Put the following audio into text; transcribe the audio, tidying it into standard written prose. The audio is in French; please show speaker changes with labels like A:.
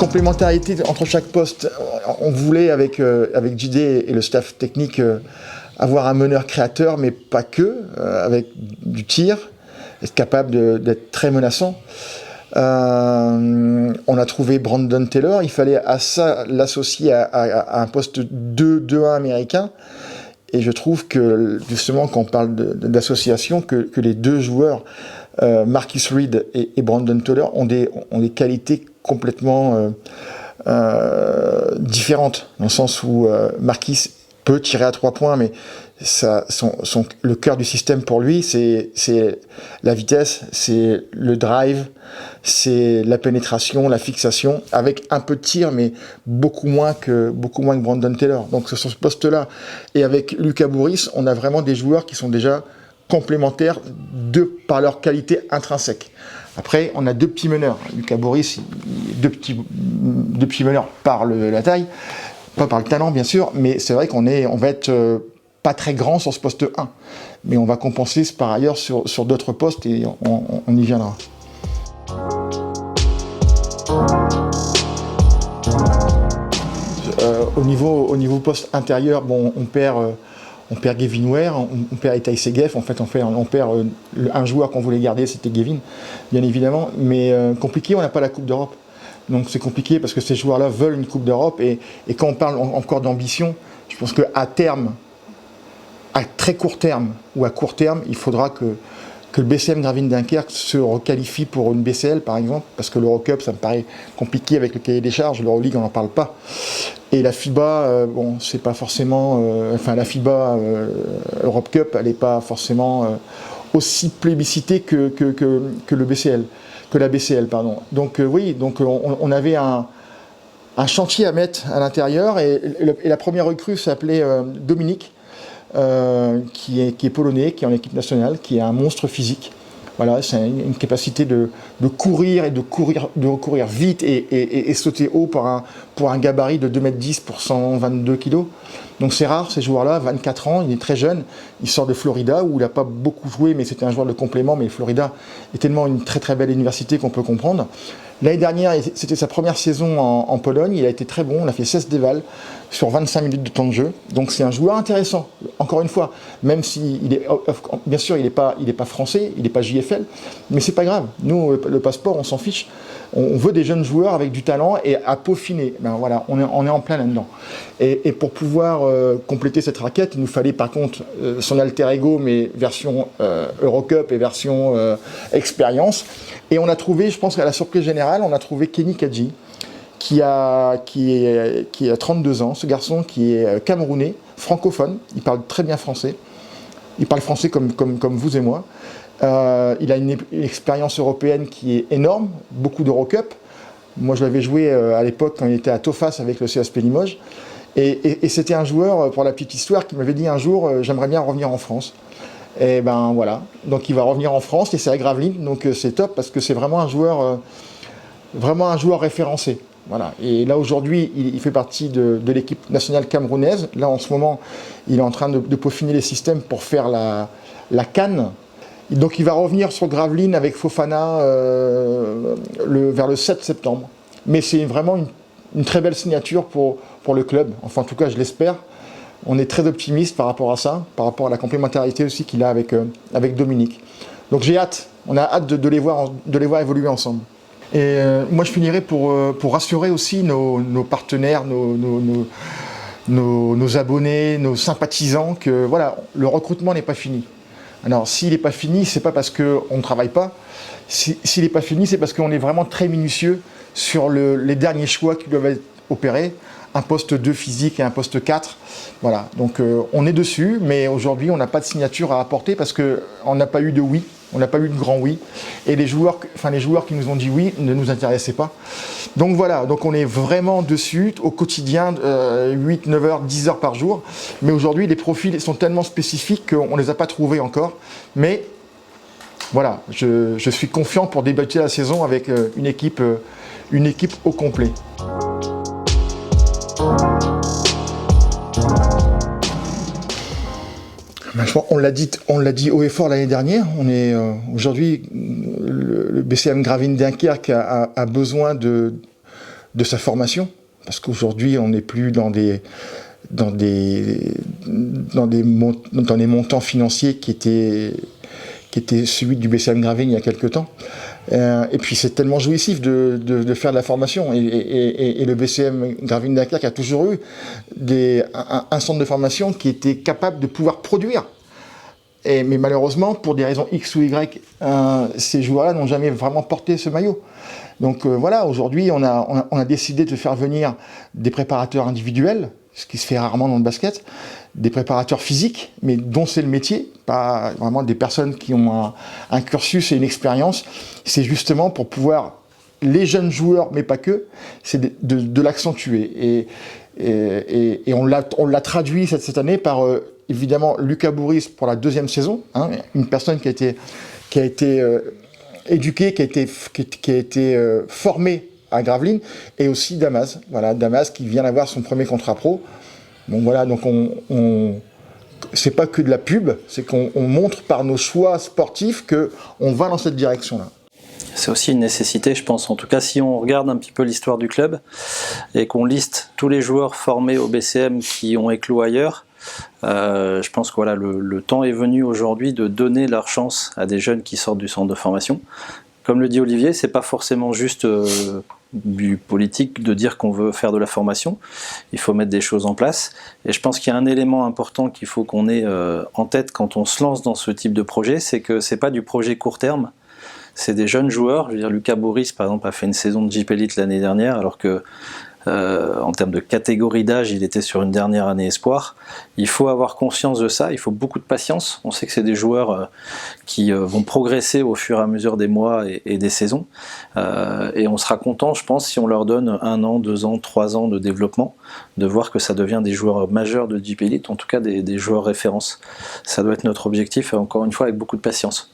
A: complémentarité entre chaque poste. On voulait, avec JD et le staff technique, avoir un meneur créateur, mais pas que, avec du tir, être capable d'être très menaçant. On a trouvé Brandon Taylor, il fallait à ça l'associer à un poste 2-2-1 américain. Et je trouve que, justement, quand on parle d'association, que les deux joueurs, Marcus Reed et Brandon Taylor, ont des qualités complètement différentes, dans le sens où Marcus peut tirer à 3 points, mais le cœur du système pour lui, c'est la vitesse, c'est le drive, c'est la pénétration, la fixation, avec un peu de tir, mais beaucoup moins que Brandon Taylor. Donc sur ce poste-là, et avec Lucas Bourris, on a vraiment des joueurs qui sont déjà complémentaires par leur qualité intrinsèque. Après, on a deux petits meneurs. Lucas Bourris, deux petits meneurs par la taille, pas par le talent bien sûr, mais c'est vrai qu'on va être pas très grand sur ce poste 1, mais on va compenser par ailleurs sur d'autres postes et on y viendra. Au niveau poste intérieur, bon, on perd Gavin Ware, on perd Itai Segev. En fait, on perd un joueur qu'on voulait garder, c'était Gavin, bien évidemment, mais compliqué, on n'a pas la Coupe d'Europe. Donc c'est compliqué parce que ces joueurs-là veulent une Coupe d'Europe et quand on parle encore d'ambition, je pense qu'à terme, à très court terme ou à court terme, il faudra que le BCM Gravelines Dunkerque se requalifie pour une BCL par exemple, parce que l'Eurocup ça me paraît compliqué avec le cahier des charges, l'Euroleague on n'en parle pas. Et la FIBA, bon, c'est pas forcément, la FIBA Europe Cup, elle n'est pas forcément aussi plébiscitée que le BCL, que la BCL, pardon. Donc oui, donc on avait un chantier à mettre à l'intérieur et la première recrue s'appelait Dominique. Qui est polonais, qui est en équipe nationale, qui est un monstre physique. Voilà, c'est une capacité de courir et de courir vite et sauter haut pour un gabarit de 2,10 m pour 122 kg. Donc c'est rare, ces joueurs-là, 24 ans, il est très jeune, il sort de Florida où il n'a pas beaucoup joué, mais c'était un joueur de complément, mais Florida est tellement une très très belle université qu'on peut comprendre. L'année dernière, c'était sa première saison en Pologne, il a été très bon, on a fait 16 dévals sur 25 minutes de temps de jeu, donc c'est un joueur intéressant, encore une fois, même si bien sûr il n'est pas français, il n'est pas JFL, mais c'est pas grave, nous le passeport on s'en fiche, on veut des jeunes joueurs avec du talent et à peaufiner, ben voilà, on est en plein là-dedans. Et pour pouvoir compléter cette raquette, il nous fallait par contre son alter ego, mais version Eurocup et version expérience. Et on a trouvé, je pense qu'à la surprise générale, on a trouvé Kenny Kadji, qui a 32 ans, ce garçon qui est camerounais, francophone, il parle très bien français, il parle français comme vous et moi. Il a une expérience européenne qui est énorme, beaucoup d'Eurocup. Moi je l'avais joué à l'époque quand il était à Tofas avec le CSP Limoges. Et c'était un joueur, pour la petite histoire, qui m'avait dit un jour j'aimerais bien revenir en France. Et ben voilà, donc il va revenir en France et c'est à Gravelines, donc c'est top parce que c'est vraiment un joueur référencé. Voilà. Et là aujourd'hui, il fait partie de l'équipe nationale camerounaise. Là en ce moment, il est en train de peaufiner les systèmes pour faire la CAN. Donc il va revenir sur Gravelines avec Fofana vers le 7 septembre. Mais c'est vraiment une très belle signature pour le club. Enfin en tout cas je l'espère. On est très optimiste par rapport à ça, par rapport à la complémentarité aussi qu'il a avec Dominique. Donc j'ai hâte, on a hâte de les voir évoluer ensemble. Et moi je finirai pour rassurer aussi nos partenaires, nos abonnés, nos sympathisants que voilà, le recrutement n'est pas fini. Alors s'il n'est pas fini, c'est pas parce qu'on ne travaille pas. S'il n'est pas fini, c'est parce qu'on est vraiment très minutieux sur les derniers choix qui doivent être opérés. Un poste 2 physique et un poste 4. Voilà, donc on est dessus, mais aujourd'hui on n'a pas de signature à apporter parce qu'on n'a pas eu de oui, on n'a pas eu de grand oui. Et les joueurs qui nous ont dit oui ne nous intéressaient pas. Donc voilà, donc on est vraiment dessus au quotidien, 8, 9 heures, 10 heures par jour. Mais aujourd'hui les profils sont tellement spécifiques qu'on ne les a pas trouvés encore. Mais voilà, je suis confiant pour débuter la saison avec une équipe au complet. On l'a dit haut et fort l'année dernière. Aujourd'hui, le BCM Gravelines Dunkerque a besoin de de sa formation, parce qu'aujourd'hui on n'est plus dans des montants financiers qui étaient celui du BCM Gravelines il y a quelques temps. Et puis c'est tellement jouissif de faire de la formation. Et le BCM Gravelines Dunkerque a toujours eu un centre de formation qui était capable de pouvoir produire. Mais malheureusement, pour des raisons X ou Y, ces joueurs-là n'ont jamais vraiment porté ce maillot. Donc voilà, aujourd'hui, on a décidé de faire venir des préparateurs individuels, ce qui se fait rarement dans le basket, des préparateurs physiques, mais dont c'est le métier, pas vraiment des personnes qui ont un cursus et une expérience. C'est justement pour pouvoir, les jeunes joueurs, mais pas que, c'est de l'accentuer. Et on l'a traduit cette année par, évidemment, Lucas Bourris pour la 2e saison, hein, une personne qui a été éduqué, qui a été formé à Gravelines, et aussi Damas. Voilà, Damas qui vient d'avoir son premier contrat pro. Bon voilà, donc c'est pas que de la pub, c'est qu'on montre par nos choix sportifs qu'on va dans cette direction-là.
B: C'est aussi une nécessité, je pense. En tout cas, si on regarde un petit peu l'histoire du club et qu'on liste tous les joueurs formés au BCM qui ont éclos ailleurs, je pense que voilà, le temps est venu aujourd'hui de donner leur chance à des jeunes qui sortent du centre de formation. Comme le dit Olivier, c'est pas forcément juste du politique de dire qu'on veut faire de la formation. Il faut mettre des choses en place. Et je pense qu'il y a un élément important qu'il faut qu'on ait en tête quand on se lance dans ce type de projet, c'est que c'est pas du projet court terme. C'est des jeunes joueurs. Je veux dire, Lucas Bourris, par exemple, a fait une saison de Jeep Elite l'année dernière, alors que en termes de catégorie d'âge, il était sur une dernière année espoir. Il faut avoir conscience de ça, il faut beaucoup de patience. On sait que c'est des joueurs qui vont progresser au fur et à mesure des mois et des saisons. Et on sera content, je pense, si on leur donne 1 an, 2 ans, 3 ans de développement, de voir que ça devient des joueurs majeurs de Jeep Elite, en tout cas des joueurs références. Ça doit être notre objectif, encore une fois, avec beaucoup de patience.